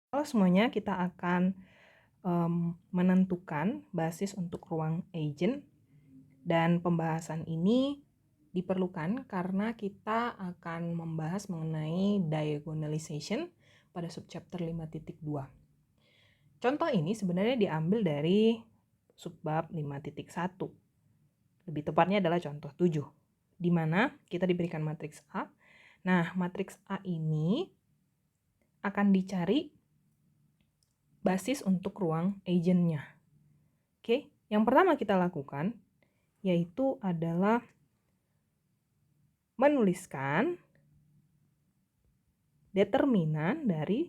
Halo semuanya, kita akan menentukan basis untuk ruang agent, dan pembahasan ini diperlukan karena kita akan membahas mengenai diagonalization pada subchapter 5.2. Contoh ini sebenarnya diambil dari subbab 5.1. Lebih tepatnya adalah contoh 7, di mana kita diberikan matriks A. Nah, matriks A ini akan dicari basis untuk ruang agentnya. Oke, yang pertama kita lakukan yaitu adalah menuliskan determinan dari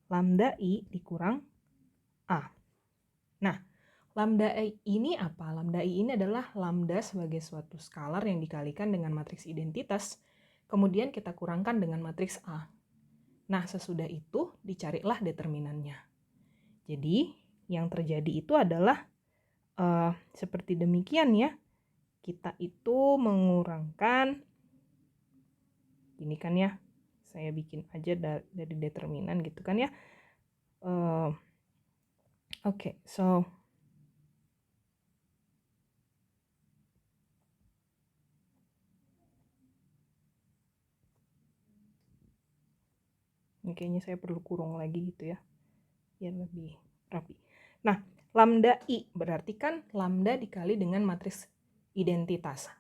lambda I dikurang A. Nah, lambda I ini apa? Lambda I ini adalah lambda sebagai suatu skalar yang dikalikan dengan matriks identitas, kemudian kita kurangkan dengan matriks A. Nah, sesudah itu dicarilah determinannya. Jadi, yang terjadi itu adalah seperti demikian ya. Kita itu mengurangkan, ini kan ya, saya bikin aja dari determinan gitu kan ya. Oke, so ini kayaknya saya perlu kurung lagi gitu ya, biar lebih rapi. Nah, lambda I berarti kan lambda dikali dengan matriks identitas.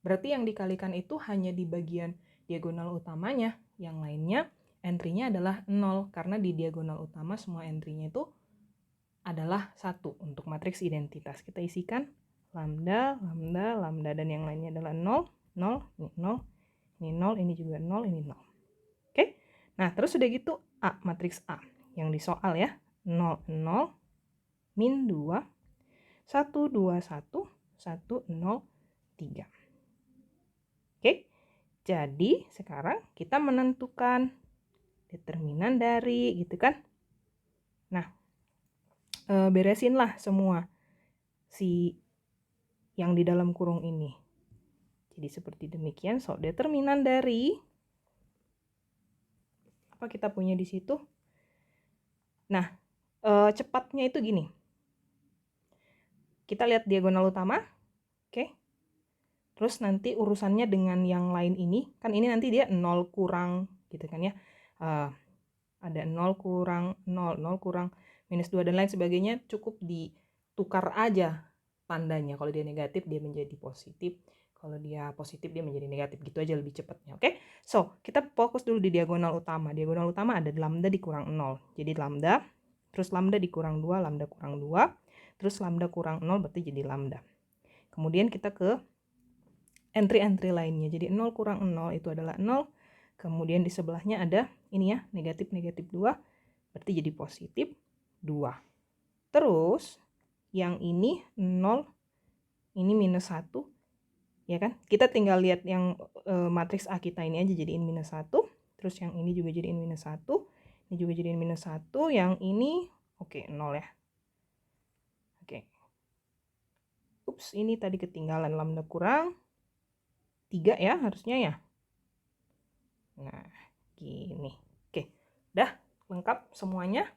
Berarti yang dikalikan itu hanya di bagian diagonal utamanya, yang lainnya entry-nya adalah 0, karena di diagonal utama semua entry-nya itu adalah 1 untuk matriks identitas. Kita isikan lambda, lambda, lambda, dan yang lainnya adalah 0, 0, ini 0, ini 0, ini juga 0, ini 0. Oke? Nah, terus udah gitu A, matriks A yang di soal ya. 0, 0, min 2, 1, 2, 1, 1, 0, 3. Oke? Jadi, sekarang kita menentukan determinan dari, gitu kan. Nah, beresinlah semua si yang di dalam kurung ini. Jadi seperti demikian. So, determinan dari apa kita punya di situ? Nah, cepatnya itu gini. Kita lihat diagonal utama. Oke. Terus nanti urusannya dengan yang lain ini, kan ini nanti dia 0 kurang gitu kan ya. Ada 0 kurang 0, 0 kurang minus 2 dan lain sebagainya, cukup ditukar aja tandanya. Kalau dia negatif dia menjadi positif, kalau dia positif dia menjadi negatif, gitu aja lebih cepatnya. Oke. So, kita fokus dulu di diagonal utama. Diagonal utama ada lambda dikurang 0. Jadi lambda, terus lambda dikurang 2, lambda kurang 2, terus lambda kurang 0 berarti jadi lambda. Kemudian kita ke entry-entry lainnya. Jadi 0 kurang 0 itu adalah 0. Kemudian di sebelahnya ada ini ya, negatif 2, berarti jadi positif 2. Terus yang ini 0, ini minus 1, ya kan? Kita tinggal lihat yang matriks A kita ini aja jadiin minus 1. Terus yang ini juga jadiin minus 1. Ini juga jadiin minus 1. Yang ini oke, 0 ya. Oke. Ups, ini tadi ketinggalan, lambda kurang 3 ya harusnya ya. Nah, gini. Oke, udah lengkap semuanya.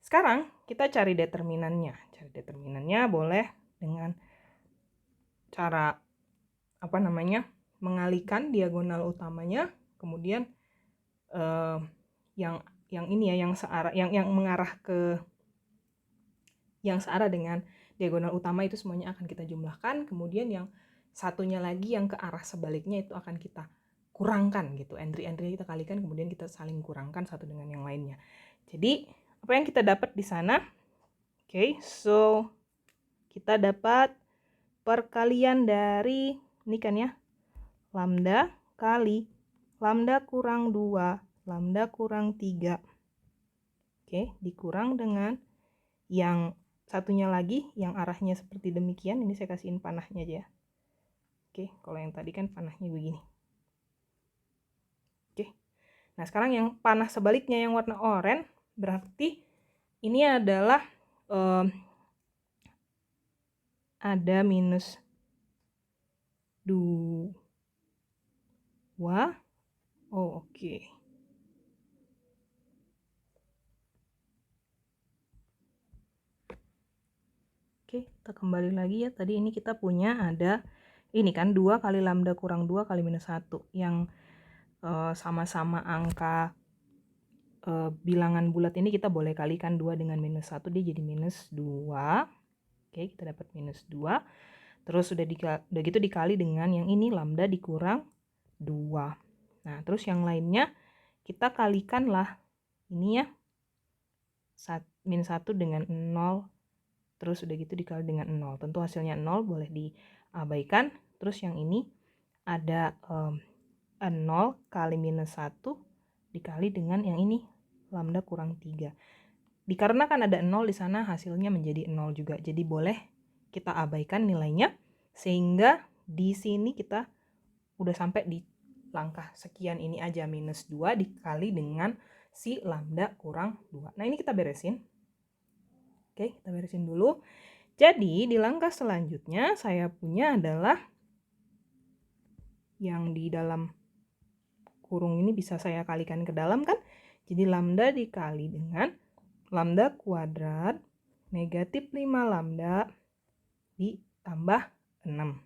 Sekarang kita cari determinannya. Cari determinannya boleh dengan cara apa namanya? Mengalihkan diagonal utamanya, kemudian yang ini ya, yang searah, yang mengarah ke yang searah dengan diagonal utama itu semuanya akan kita jumlahkan, kemudian yang satunya lagi yang ke arah sebaliknya itu akan kita kurangkan gitu. Entry-entry kita kalikan, kemudian kita saling kurangkan satu dengan yang lainnya. Jadi, apa yang kita dapat di sana? Oke, so kita dapat perkalian dari ini kan ya, lambda kali lambda kurang 2, lambda kurang 3. Oke, dikurang dengan yang satunya lagi yang arahnya seperti demikian. Ini saya kasihin panahnya aja. Oke, kalau yang tadi kan panahnya begini. Oke. Nah, sekarang yang panah sebaliknya yang warna oranye berarti ini adalah ada minus 2. Oh, oke. Oke, kita kembali lagi ya. Tadi ini kita punya ada ini kan 2 kali lambda kurang 2 kali minus 1 yang sama-sama angka bilangan bulat ini kita boleh kalikan 2 dengan minus 1, dia jadi minus 2. Oke, kita dapat minus 2. Terus udah gitu dikali dengan yang ini lambda dikurang 2. Nah, terus yang lainnya kita kalikan lah ini ya. Min 1 dengan 0. Terus udah gitu dikali dengan 0. Tentu hasilnya 0 boleh diabaikan. Terus yang ini ada 0 kali minus 1 dikali dengan yang ini lambda kurang 3. Dikarenakan ada 0 di sana hasilnya menjadi 0 juga. Jadi boleh kita abaikan nilainya sehingga di sini kita udah sampai di langkah sekian ini aja, minus 2 dikali dengan si lambda kurang 2. Nah, ini kita beresin. Oke, kita beresin dulu. Jadi di langkah selanjutnya saya punya adalah yang di dalam kurung ini bisa saya kalikan ke dalam kan. Jadi lambda dikali dengan lambda kuadrat negatif 5 lambda ditambah 6.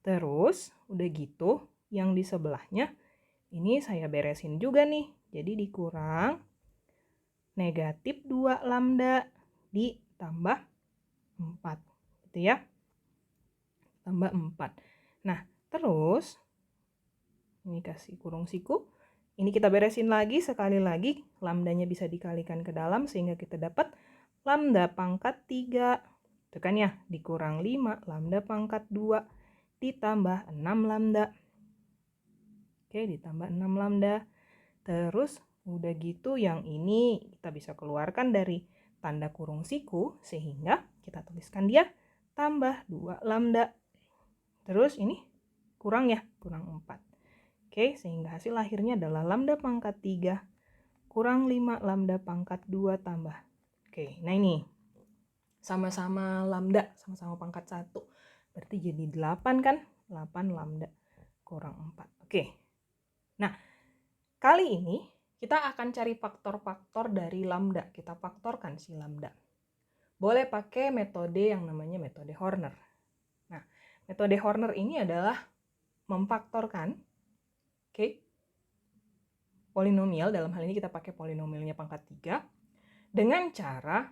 Terus udah gitu yang di sebelahnya ini saya beresin juga nih. Jadi dikurang negatif 2 lambda ditambah 4. Gitu ya. Tambah 4. Nah, terus ini kasih kurung siku. Ini kita beresin lagi sekali lagi. Lambdanya bisa dikalikan ke dalam sehingga kita dapat lambda pangkat 3. Itu kan ya, dikurang 5 lambda pangkat 2 ditambah 6 lambda. Oke, ditambah 6 lambda. Terus udah gitu yang ini kita bisa keluarkan dari tanda kurung siku sehingga kita tuliskan dia tambah 2 lambda. Terus ini kurang ya, kurang 4. Oke, sehingga hasil akhirnya adalah lambda pangkat 3 kurang 5 lambda pangkat 2 tambah. Oke, nah ini sama-sama lambda, sama-sama pangkat 1. Berarti jadi 8 kan? 8 lambda kurang 4. Oke. Nah, kali ini kita akan cari faktor-faktor dari lambda. Kita faktorkan si lambda. Boleh pakai metode yang namanya metode Horner. Nah, metode Horner ini adalah memfaktorkan polinomial, dalam hal ini kita pakai polinomialnya pangkat 3, dengan cara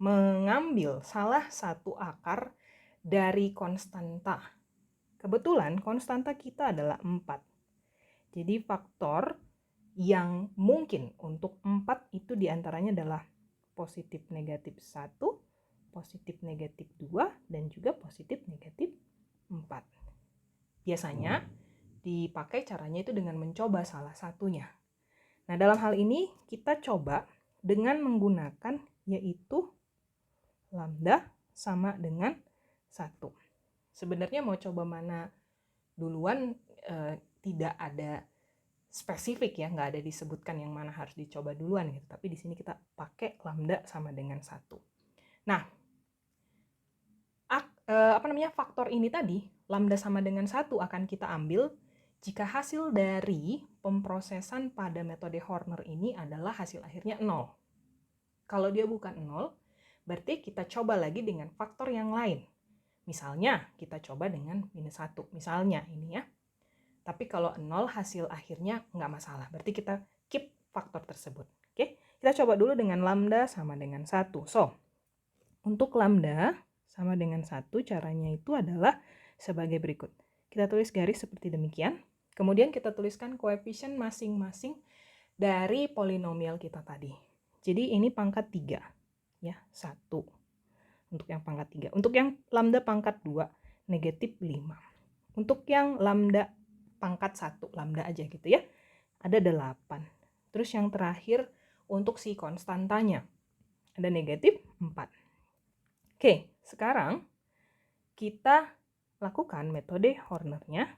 mengambil salah satu akar dari konstanta. Kebetulan konstanta kita adalah 4. Jadi faktor yang mungkin untuk 4 itu diantaranya adalah positif negatif 1, positif negatif 2, dan juga positif negatif 4. Biasanya dipakai caranya itu dengan mencoba salah satunya. Nah, dalam hal ini kita coba dengan menggunakan yaitu lambda sama dengan 1. Sebenarnya mau coba mana duluan tidak ada spesifik ya, nggak ada disebutkan yang mana harus dicoba duluan gitu. Tapi di sini kita pakai lambda sama dengan 1. Nah, faktor ini tadi, lambda sama dengan 1 akan kita ambil jika hasil dari pemrosesan pada metode Horner ini adalah hasil akhirnya 0. Kalau dia bukan 0, berarti kita coba lagi dengan faktor yang lain. Misalnya, kita coba dengan minus 1. Misalnya ini ya. Tapi kalau 0 hasil akhirnya nggak masalah. Berarti kita keep faktor tersebut. Oke, kita coba dulu dengan lambda sama dengan 1. So, untuk lambda sama dengan 1 caranya itu adalah sebagai berikut. Kita tulis garis seperti demikian. Kemudian kita tuliskan koefisien masing-masing dari polinomial kita tadi. Jadi ini pangkat 3. Ya, 1. Untuk yang pangkat 3. Untuk yang lambda pangkat 2, negatif 5. Untuk yang lambda pangkat 1, lambda aja gitu ya, ada 8. Terus yang terakhir untuk si konstantanya, ada negatif 4. Oke, sekarang kita lakukan metode Hornernya.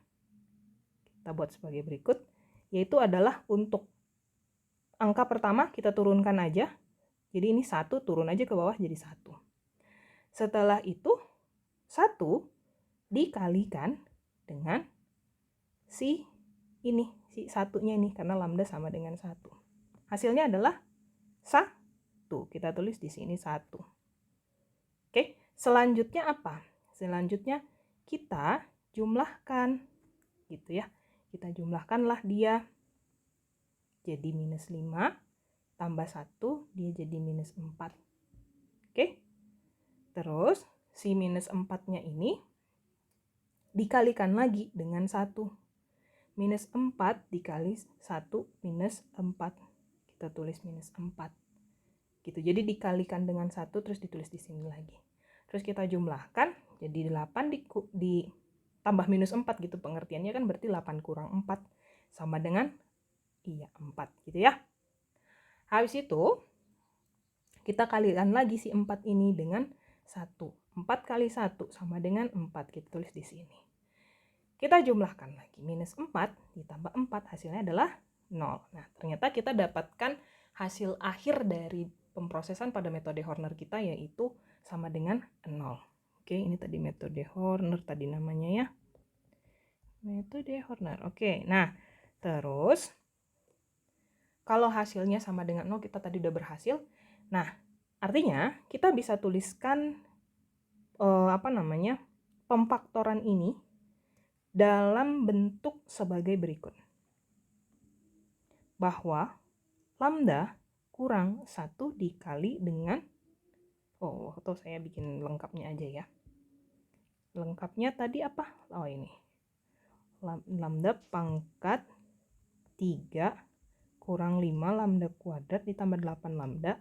Kita buat sebagai berikut, yaitu adalah untuk angka pertama kita turunkan aja. Jadi ini 1 turun aja ke bawah jadi 1. Setelah itu 1 dikalikan dengan si ini, si satunya ini karena lambda sama dengan 1. Hasilnya adalah 1. Kita tulis di sini 1. Oke, selanjutnya apa? Selanjutnya kita jumlahkan gitu ya. Kita jumlahkanlah dia jadi minus 5 tambah 1 dia jadi minus 4. Oke. Terus si minus 4-nya ini dikalikan lagi dengan 1. Minus 4 dikali 1 minus 4. Kita tulis minus 4. Gitu. Jadi dikalikan dengan 1 terus ditulis di sini lagi. Terus kita jumlahkan jadi 8 ditambah minus 4 gitu. Pengertiannya kan berarti 8 kurang 4 sama dengan 4 gitu ya. Habis itu kita kalikan lagi si 4 ini dengan 1. 4 kali 1 sama dengan 4. Kita tulis di sini. Kita jumlahkan lagi. Minus 4 ditambah 4 hasilnya adalah 0. Nah, ternyata kita dapatkan hasil akhir dari pemrosesan pada metode Horner kita yaitu sama dengan 0. Oke, ini tadi metode Horner tadi namanya ya. Metode Horner. Oke, nah terus kalau hasilnya sama dengan 0 kita tadi udah berhasil. Nah, artinya kita bisa tuliskan pemfaktoran ini dalam bentuk sebagai berikut. Bahwa lambda kurang 1 dikali dengan, atau saya bikin lengkapnya aja ya. Lengkapnya tadi apa? Oh ini. Lambda pangkat 3 kurang 5 lambda kuadrat ditambah 8 lambda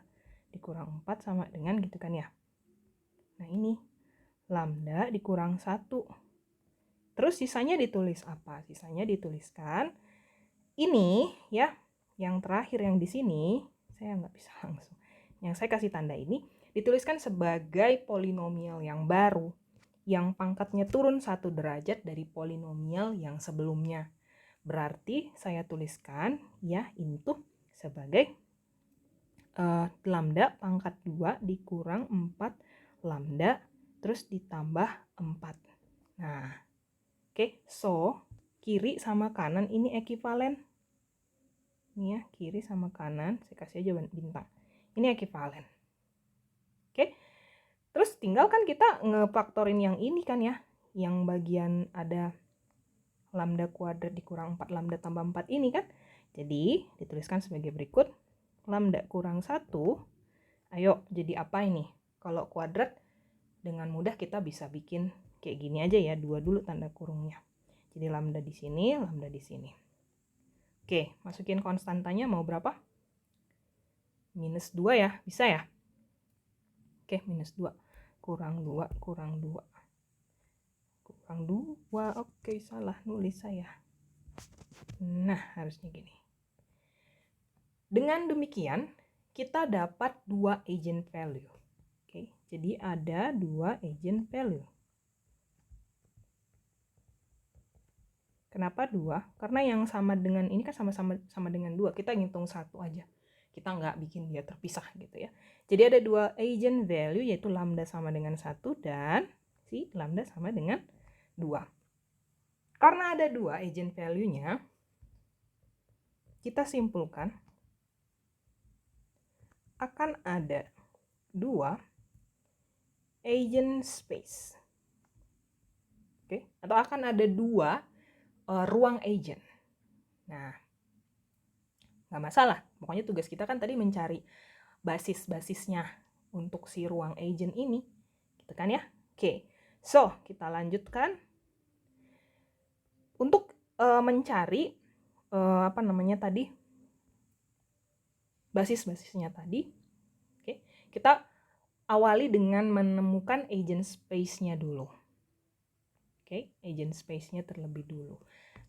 dikurang 4 sama dengan gitu kan ya. Nah ini. Lambda dikurang 1. Terus sisanya ditulis apa? Sisanya dituliskan ini ya, yang terakhir yang di sini, saya nggak bisa langsung. Yang saya kasih tanda ini dituliskan sebagai polinomial yang baru, yang pangkatnya turun 1 derajat dari polinomial yang sebelumnya. Berarti saya tuliskan ya itu sebagai lambda pangkat 2 dikurang 4 lambda terus ditambah 4. Nah, oke, so kiri sama kanan ini ekivalen. Ini ya, kiri sama kanan, saya kasih aja bintang. Ini ekivalen. Oke. Terus tinggal kan kita ngefaktorin yang ini kan ya. Yang bagian ada lambda kuadrat dikurang 4 lambda tambah 4 ini kan. Jadi, dituliskan sebagai berikut. Lambda kurang 1. Ayo, jadi apa ini? Kalau kuadrat dengan mudah kita bisa bikin kayak gini aja ya, 2 dulu tanda kurungnya. Jadi lambda di sini, lambda di sini. Oke, masukin konstantanya mau berapa? Minus 2 ya, bisa ya? Oke, minus 2. Kurang 2, kurang 2. Kurang 2, oke salah nulis saya. Nah, harusnya gini. Dengan demikian, kita dapat 2 eigenvalue. Oke, jadi ada 2 eigenvalue. Kenapa 2? Karena yang sama dengan ini kan sama dengan 2. Kita ngitung 1 aja. Kita nggak bikin dia terpisah gitu ya. Jadi ada 2 eigenvalue yaitu lambda sama dengan 1 dan si lambda sama dengan 2. Karena ada 2 eigenvalue-nya, kita simpulkan akan ada 2 eigenspace. Oke, atau akan ada 2 ruang eigen. Nah, nggak masalah. Pokoknya tugas kita kan tadi mencari basis-basisnya untuk si ruang eigen ini. Gitu kan ya? Oke, so kita lanjutkan. Untuk mencari basis-basisnya tadi. Oke, kita awali dengan menemukan eigenspace-nya dulu. Oke, eigenspace-nya terlebih dulu.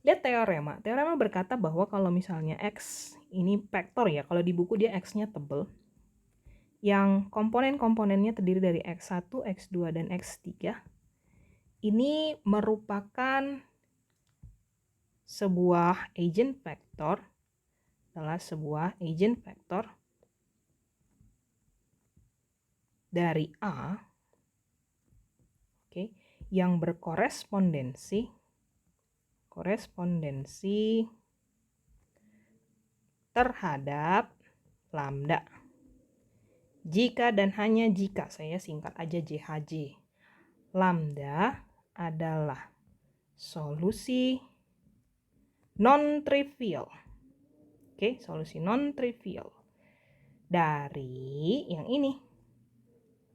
Lihat teorema. Teorema berkata bahwa kalau misalnya X ini vektor ya, kalau di buku dia X-nya tebal, yang komponen-komponennya terdiri dari X1, X2, dan X3, ini merupakan sebuah eigenvektor, adalah sebuah eigenvektor dari A, oke, yang berkorespondensi terhadap lambda. Jika dan hanya jika, saya singkat aja JHJ, lambda adalah solusi non-trivial. Oke, solusi non-trivial dari yang ini.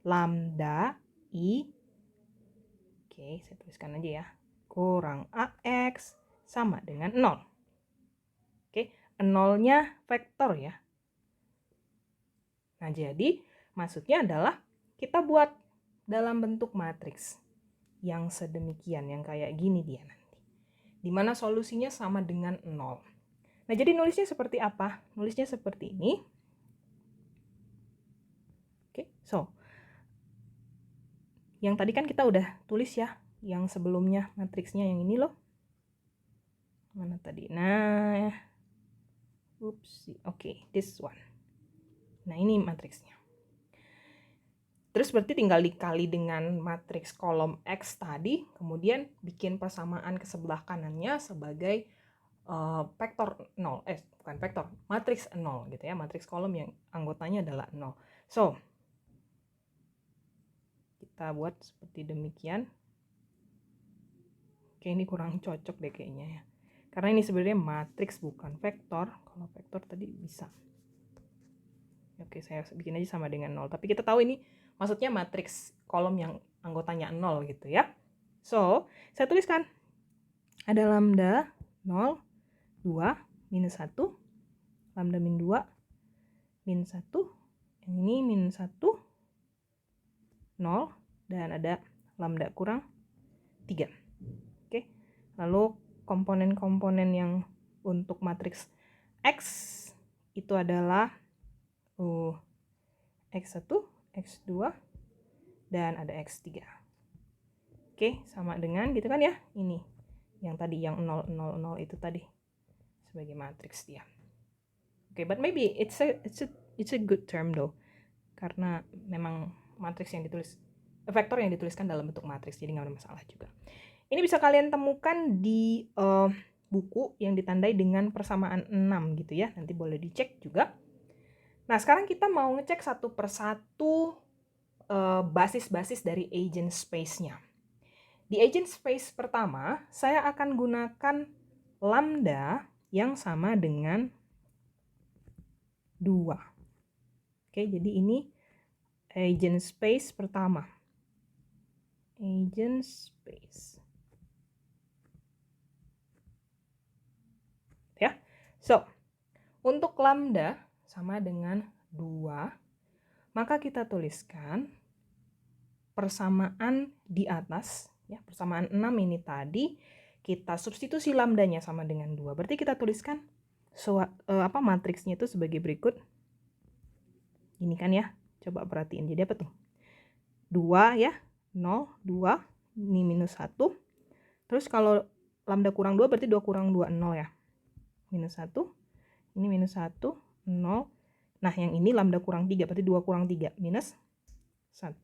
Lambda I, oke, saya tuliskan aja ya, kurang AX sama dengan 0. Oke, 0-nya vektor ya. Nah, jadi maksudnya adalah kita buat dalam bentuk matriks yang sedemikian, yang kayak gini dia nanti. Dimana solusinya sama dengan 0. Nah, jadi nulisnya seperti apa? Nulisnya seperti ini. Oke, so. Yang tadi kan kita udah tulis ya, yang sebelumnya matriksnya yang ini loh. Mana tadi? Nah, oke, this one. Nah, ini matriksnya. Terus berarti tinggal dikali dengan matriks kolom X tadi, kemudian bikin persamaan ke sebelah kanannya sebagai vektor 0. Bukan vektor, matriks 0 gitu ya. Matriks kolom yang anggotanya adalah 0. So, kita buat seperti demikian. Oke, ini kurang cocok deh kayaknya ya. Karena ini sebenarnya matriks bukan vektor. Kalau vektor tadi bisa. Oke, saya bikin aja sama dengan 0. Tapi kita tahu ini maksudnya matriks kolom yang anggotanya 0 gitu ya. So, saya tuliskan. Ada lambda 0, 2, minus 1. Lambda min 2, min 1. Yang ini min 1, 0. Dan ada lambda kurang 3. Oke. Lalu komponen-komponen yang untuk matriks X itu adalah X1, X2, dan ada X3. Oke, sama dengan gitu kan ya. Ini yang tadi yang 0, 0, 0 itu tadi sebagai matriks dia. Oke, but maybe it's a good term though. Karena memang matriks yang ditulis, vektor yang dituliskan dalam bentuk matriks, jadi nggak ada masalah juga. Ini bisa kalian temukan di buku yang ditandai dengan persamaan 6 gitu ya. Nanti boleh dicek juga. Nah, sekarang kita mau ngecek satu persatu basis-basis dari agent space-nya. Di agent space pertama, saya akan gunakan lambda yang sama dengan 2. Oke, jadi ini agent space pertama. Agent space. Ya. So, untuk lambda sama dengan 2, maka kita tuliskan persamaan di atas, ya, persamaan 6 ini tadi, kita substitusi lambdanya sama dengan 2. Berarti kita tuliskan matriksnya itu sebagai berikut. Ini kan ya, coba perhatiin. Jadi apa tuh? 2 ya, 0, 2, ini minus 1. Terus kalau lambda kurang 2 berarti 2 kurang 2, 0 ya. Minus 1, ini minus 1, 0. Nah, yang ini lambda kurang 3, berarti 2 kurang 3, minus 1.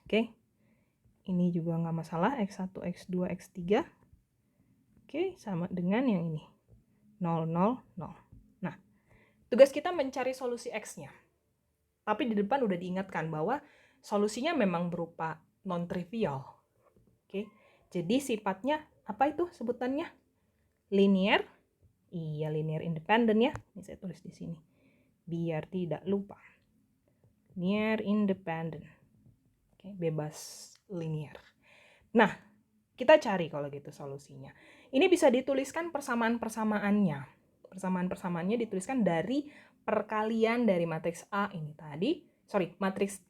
Oke, ini juga nggak masalah, X1, X2, X3. Oke, sama dengan yang ini, 0, 0, 0. Nah, tugas kita mencari solusi X-nya. Tapi di depan udah diingatkan bahwa solusinya memang berupa non-trivial. Oke, jadi sifatnya, apa itu sebutannya? Linear. Iya, linear independent ya. Ini saya tulis di sini biar tidak lupa. Linear independent. Oke, bebas linear. Nah, kita cari kalau gitu solusinya. Ini bisa dituliskan persamaan-persamaannya. Persamaan-persamaannya dituliskan dari perkalian dari matriks A ini tadi. Matriks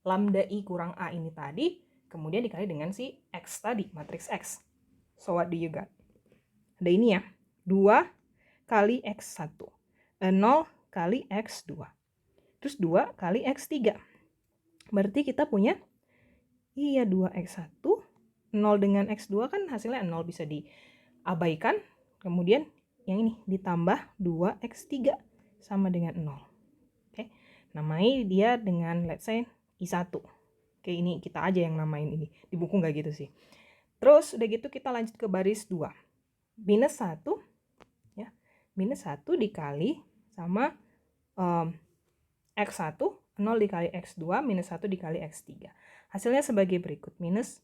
lambda I kurang A ini tadi. Kemudian dikali dengan si X tadi, matriks X. So, what do you got? Ada ini ya. 2 kali X1. 0 kali X2. Terus 2 kali X3. Berarti kita punya, 2X1. 0 dengan X2 kan hasilnya 0, bisa diabaikan. Kemudian yang ini ditambah 2X3 sama dengan 0. Oke, namai dia dengan let's say I1. Oke, ini kita aja yang namain ini. Di buku nggak gitu sih. Terus udah gitu kita lanjut ke baris 2. Minus 1 ya. Minus 1 dikali sama X1 0 dikali X2 minus 1 dikali X3. Hasilnya sebagai berikut. Minus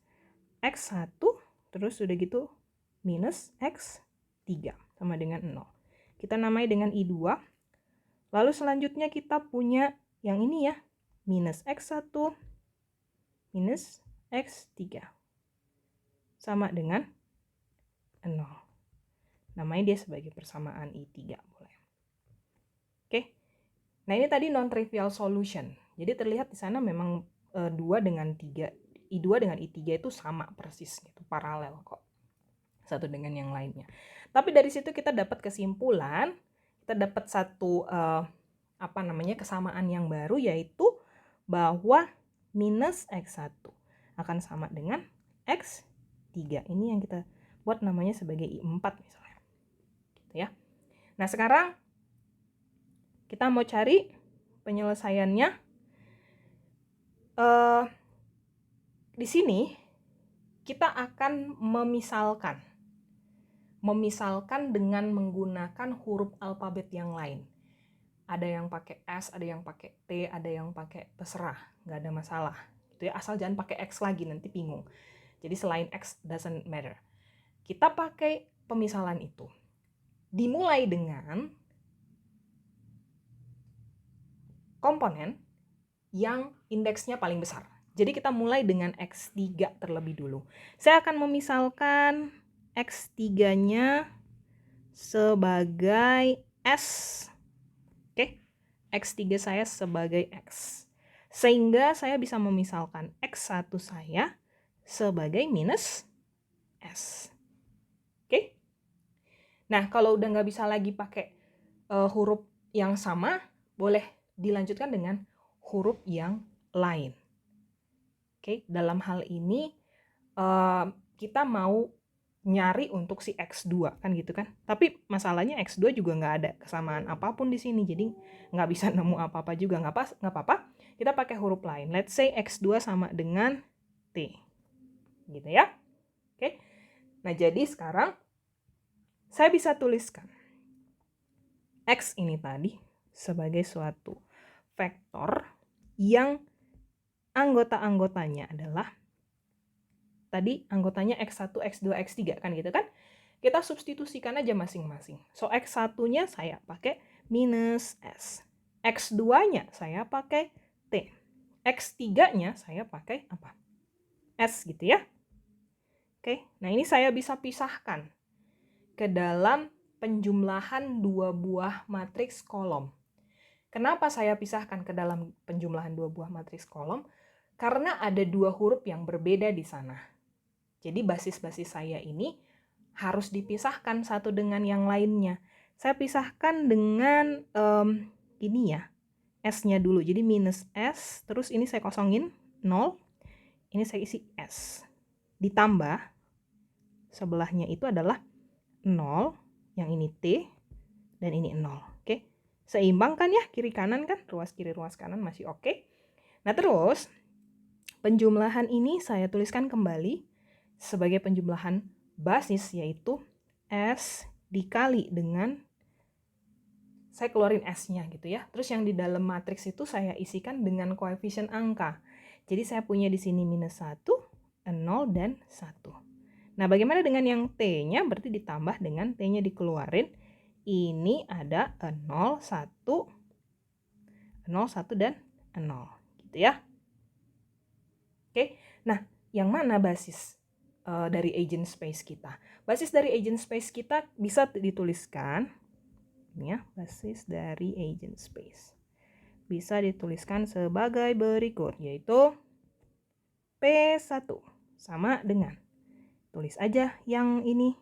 X1, terus udah gitu minus X3 sama dengan 0. Kita namai dengan I2. Lalu selanjutnya kita punya yang ini ya. Minus X1 minus X3 sama dengan 0. Namanya dia sebagai persamaan I3 boleh. Oke. Nah, ini tadi non-trivial solution. Jadi terlihat di sana memang 2 dengan 3, I2 dengan I3 itu sama persis gitu, paralel kok. Satu dengan yang lainnya. Tapi dari situ kita dapat kesimpulan, kita dapat satu kesamaan yang baru, yaitu bahwa minus X1 akan sama dengan X3. Ini yang kita buat namanya sebagai I4 misalnya. Gitu ya. Nah, sekarang kita mau cari penyelesaiannya. Di sini kita akan memisalkan dengan menggunakan huruf alfabet yang lain. Ada yang pakai S, ada yang pakai T, ada yang pakai terserah, nggak ada masalah. Gitu ya, asal jangan pakai X lagi, nanti bingung. Jadi selain X doesn't matter. Kita pakai pemisalan itu. Dimulai dengan komponen yang indeksnya paling besar. Jadi kita mulai dengan X3 terlebih dulu. Saya akan memisalkan X3-nya sebagai S. Oke, X3 saya sebagai X. Sehingga saya bisa memisalkan X1 saya sebagai minus S. Oke. Nah, kalau udah nggak bisa lagi pakai huruf yang sama, boleh dilanjutkan dengan huruf yang lain. Oke, dalam hal ini kita mau nyari untuk si X2 kan gitu kan. Tapi masalahnya X2 juga nggak ada kesamaan apapun di sini, jadi nggak bisa nemu apa-apa juga. Nggak apa-apa, kita pakai huruf lain. Let's say X2 sama dengan T. Gitu ya. Oke. Nah, jadi sekarang saya bisa tuliskan X ini tadi sebagai suatu vektor yang anggota-anggotanya adalah tadi anggotanya X1, X2, X3 kan gitu kan. Kita substitusikan aja masing-masing. So X1-nya saya pakai minus S. X2-nya saya pakai T. X3-nya saya pakai apa? S gitu ya. Oke, nah ini saya bisa pisahkan ke dalam penjumlahan dua buah matriks kolom. Kenapa saya pisahkan ke dalam penjumlahan dua buah matriks kolom? Karena ada dua huruf yang berbeda di sana. Jadi basis-basis saya ini harus dipisahkan satu dengan yang lainnya. Saya pisahkan dengan ini ya, S-nya dulu. Jadi minus S, terus ini saya kosongin, 0. Ini saya isi S. Ditambah, sebelahnya itu adalah 0, yang ini T, dan ini 0. Oke, seimbang kan ya, kiri kanan kan, ruas kiri ruas kanan masih oke. Nah terus, penjumlahan ini saya tuliskan kembali sebagai penjumlahan basis, yaitu S dikali dengan, saya keluarin S-nya gitu ya. Terus yang di dalam matriks itu saya isikan dengan koefisien angka. Jadi saya punya di sini minus 1, 0, dan 1. Nah, bagaimana dengan yang T-nya? Berarti ditambah dengan T-nya dikeluarin. Ini ada 0, 1, 0, 1, dan 0. Gitu ya. Oke, nah yang mana basis dari eigenspace kita? Basis dari eigenspace kita bisa dituliskan, ini ya, basis dari eigenspace. Bisa dituliskan sebagai berikut, yaitu P1 sama dengan, tulis aja yang ini,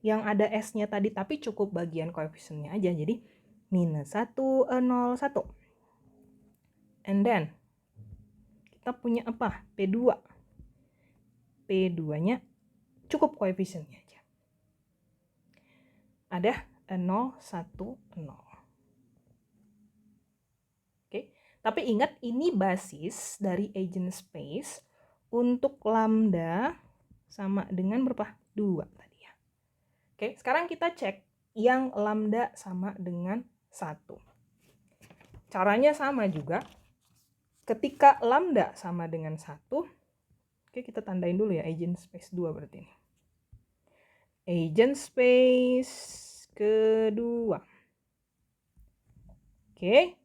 yang ada S-nya tadi, tapi cukup bagian koefisiennya aja, jadi minus 1, 0, 1. And then, kita punya apa? P2. P2-nya cukup koefisiennya aja. Ada 0, 1, 0. Oke, tapi ingat ini basis dari eigenspace untuk lambda sama dengan berapa? 2 tadi ya. Oke, sekarang kita cek yang lambda sama dengan 1. Caranya sama juga. ketika lambda sama dengan 1, oke, kita tandain dulu ya, eigenspace 2 berarti ini. Eigenspace kedua. Oke.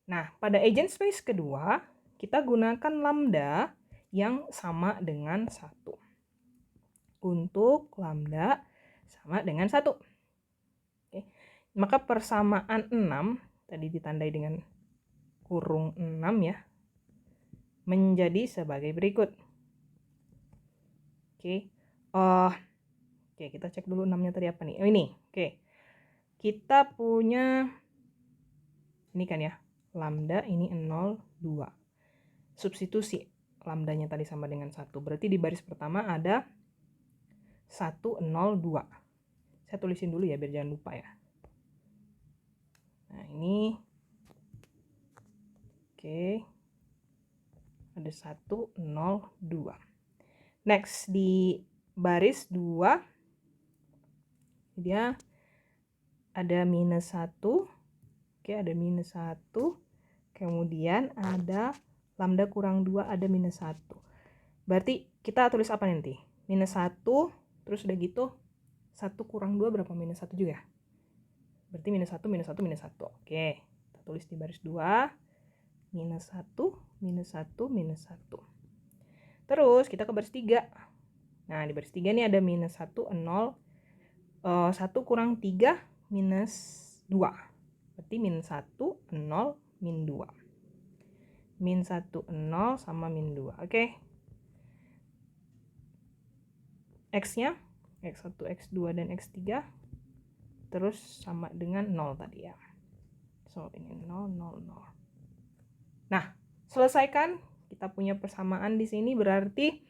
Nah, pada eigenspace kedua, kita gunakan lambda yang sama dengan 1. Untuk lambda sama dengan 1. Oke. Maka persamaan 6, tadi ditandai dengan kurung 6 ya, menjadi sebagai berikut. Oke. Oke, kita cek dulu 6-nya tadi apa nih. Oh, ini. Oke. Kita punya ini kan ya, lambda ini 0, 2. Substitusi lambdanya tadi sama dengan 1. Berarti di baris pertama ada 1, 0, 2. Saya tulisin dulu ya biar jangan lupa ya. Nah, ini. Oke. Ada 1, 0, 2. Next, di baris 2 dia ada minus 1. Oke, ada minus 1. Kemudian ada lambda kurang 2, ada minus 1. Berarti kita tulis apa nanti? Minus 1, terus udah gitu 1 kurang 2 berapa? Minus 1 juga. Berarti minus 1, minus 1, minus 1. Oke, kita tulis di baris 2. Minus 1, minus 1, minus 1. Terus kita ke baris 3. Nah, di baris 3 ini ada minus 1, 0. 1 kurang 3, minus 2. Berarti minus 1, 0, min 2. Min 1, 0 sama min 2. Oke. X-nya, X1, X2, dan X3. Terus sama dengan 0 tadi ya. So, ini 0, 0, 0. Nah, selesaikan. Kita punya persamaan di sini berarti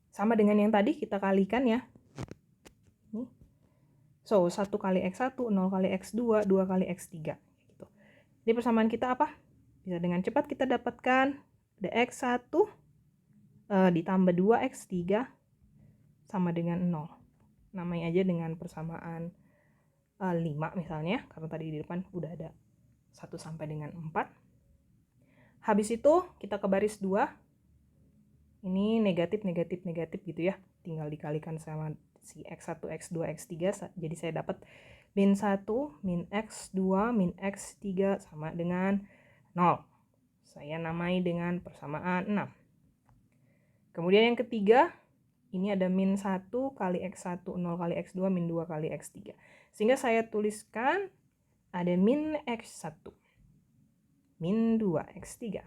sama dengan yang tadi kita kalikan ya. So, 1 kali X1, 0 kali X2, 2 kali X3. Gitu. Jadi persamaan kita apa? Bisa dengan cepat kita dapatkan ada X1 ditambah 2X3 sama dengan 0. Namanya aja dengan persamaan 5 misalnya, karena tadi di depan udah ada 1 sampai dengan 4. Habis itu kita ke baris 2. Ini negatif, negatif, negatif gitu ya. Tinggal dikalikan sama si X1, X2, X3. Jadi saya dapat min 1, min X2, min X3 sama dengan 0. Saya namai dengan persamaan 6. Kemudian yang ketiga, ini ada min 1 kali X1, 0 kali X2, min 2 kali X3. Sehingga saya tuliskan ada min X1, min 2X3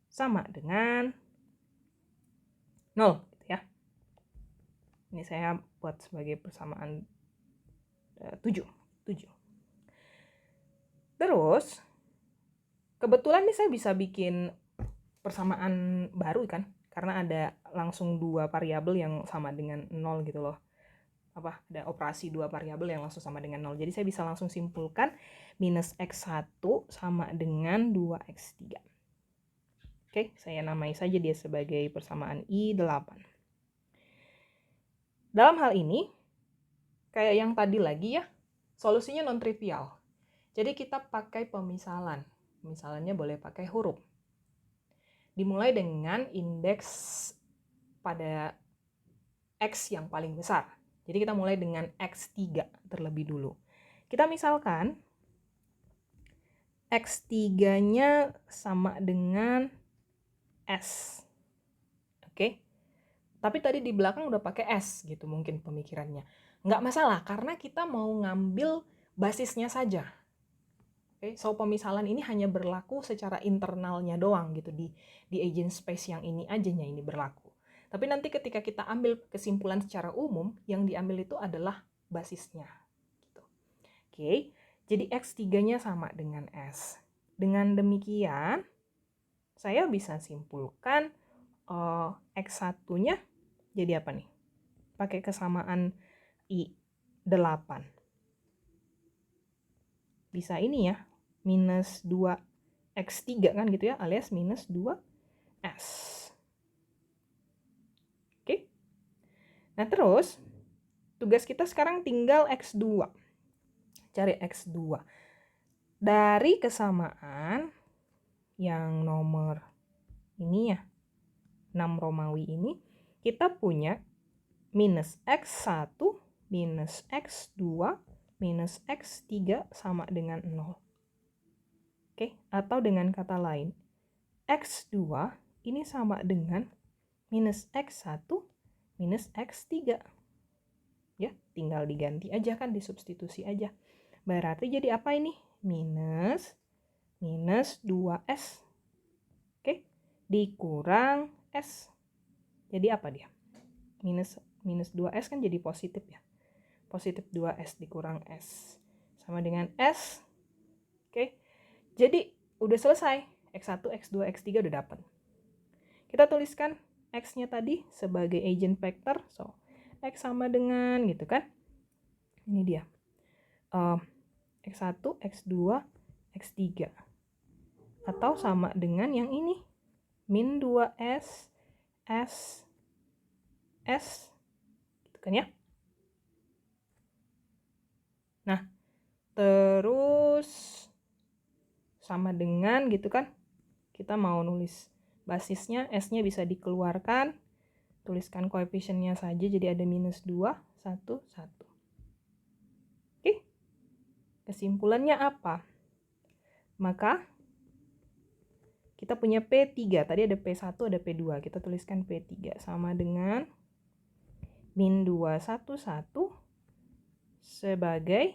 sama dengan 0 gitu ya. Ini saya buat sebagai persamaan 7. Terus kebetulan nih saya bisa bikin persamaan baru kan, karena ada langsung 2 variabel yang sama dengan 0 gitu loh. Ada operasi 2 variabel yang langsung sama dengan 0. Jadi saya bisa langsung simpulkan minus X1 sama dengan 2X3. Oke, saya namai saja dia sebagai persamaan I8. Dalam hal ini, kayak yang tadi lagi ya, solusinya non-trivial. Jadi kita pakai pemisalan. Pemisalannya boleh pakai huruf. Dimulai dengan indeks pada X yang paling besar. Jadi kita mulai dengan X3 terlebih dulu. Kita misalkan X3-nya sama dengan S. Oke. Tapi tadi di belakang udah pakai S gitu mungkin pemikirannya. Nggak masalah karena kita mau ngambil basisnya saja. Oke, so pemisalan ini hanya berlaku secara internalnya doang gitu di eigenspace yang ini ajanya ini berlaku. Tapi nanti ketika kita ambil kesimpulan secara umum, yang diambil itu adalah basisnya. Gitu. Oke, jadi X3-nya sama dengan S. Dengan demikian, saya bisa simpulkan X1-nya jadi apa nih? Pakai kesamaan I8. Bisa ini ya, minus 2X3 kan gitu ya, alias minus 2S. Oke. Nah terus, tugas kita sekarang tinggal X2. Cari X2. Dari kesamaan yang nomor ini ya, 6 Romawi ini, kita punya minus X1, minus X2, minus X3 sama dengan 0. Oke, atau dengan kata lain, X2 ini sama dengan minus X1, minus X3. Ya, tinggal diganti aja kan, disubstitusi aja. Berarti jadi apa ini? Minus 2S. Oke, dikurang S. Jadi apa dia? Minus 2S kan jadi positif ya. Positif 2S dikurang S. Sama dengan S. Oke, jadi udah selesai. X1, X2, X3 udah dapat. Kita tuliskan X-nya tadi sebagai agent vector. So, X sama dengan gitu kan. Ini dia. X1, X2, X3. Atau sama dengan yang ini. Min 2S, S, S. Gitu kan ya. Nah, terus sama dengan gitu kan. Kita mau nulis basisnya, S-nya bisa dikeluarkan. Tuliskan koefisiennya saja, jadi ada minus 2, 1, 1. Oke, kesimpulannya apa? Maka kita punya P3, tadi ada P1, ada P2. Kita tuliskan P3 sama dengan min 2, 1, 1 sebagai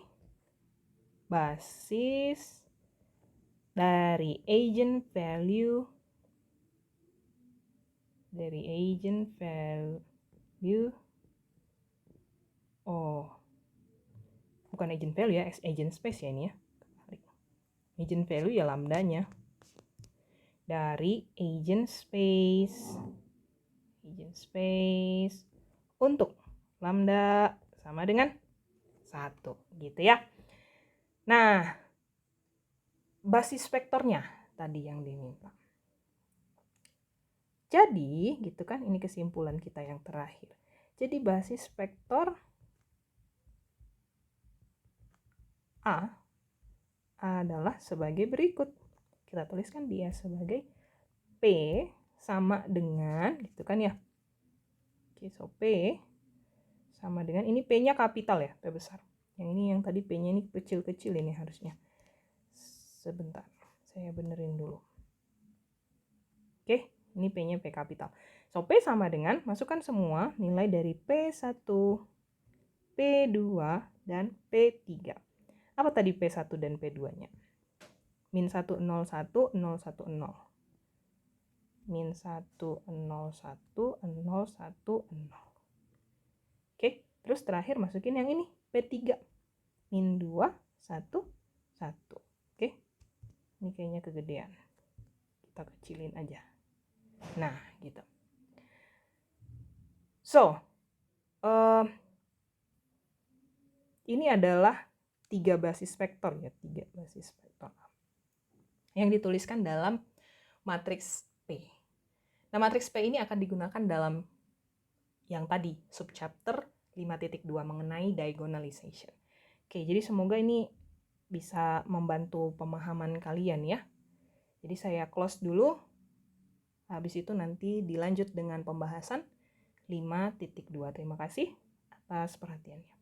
basis dari agent value bukan agent value ya, agent space ya ini ya. Agent value ya lambdanya dari agent space untuk lambda sama dengan 1 gitu ya. Nah, basis vektornya tadi yang diminta. Jadi, gitu kan, ini kesimpulan kita yang terakhir. Jadi basis vektor A adalah sebagai berikut. Kita tuliskan dia sebagai P sama dengan, gitu kan ya. Oke, so P sama dengan, ini P-nya kapital ya, P besar. Yang ini yang tadi P-nya ini kecil-kecil ini harusnya. Sebentar, saya benerin dulu. Oke, ini P-nya P kapital. So, P sama dengan, masukkan semua nilai dari P1, P2, dan P3. Apa tadi P1 dan P2-nya? Min 1, 0, 1, 0, 1, 0. Min 1, 0, 1, 0, 1, 0. Oke, terus terakhir masukin yang ini, P3. Min 2, 1, 1. Oke, ini kayaknya kegedean. Kita kecilin aja. Nah, gitu. So, ini adalah 3 basis vektor ya, 3 basis vektor yang dituliskan dalam matriks P. Nah, matriks P ini akan digunakan dalam yang tadi, subchapter 5.2 mengenai diagonalization. Oke, jadi semoga ini bisa membantu pemahaman kalian ya. Jadi saya close dulu. Habis itu nanti dilanjut dengan pembahasan 5.2. Terima kasih atas perhatiannya.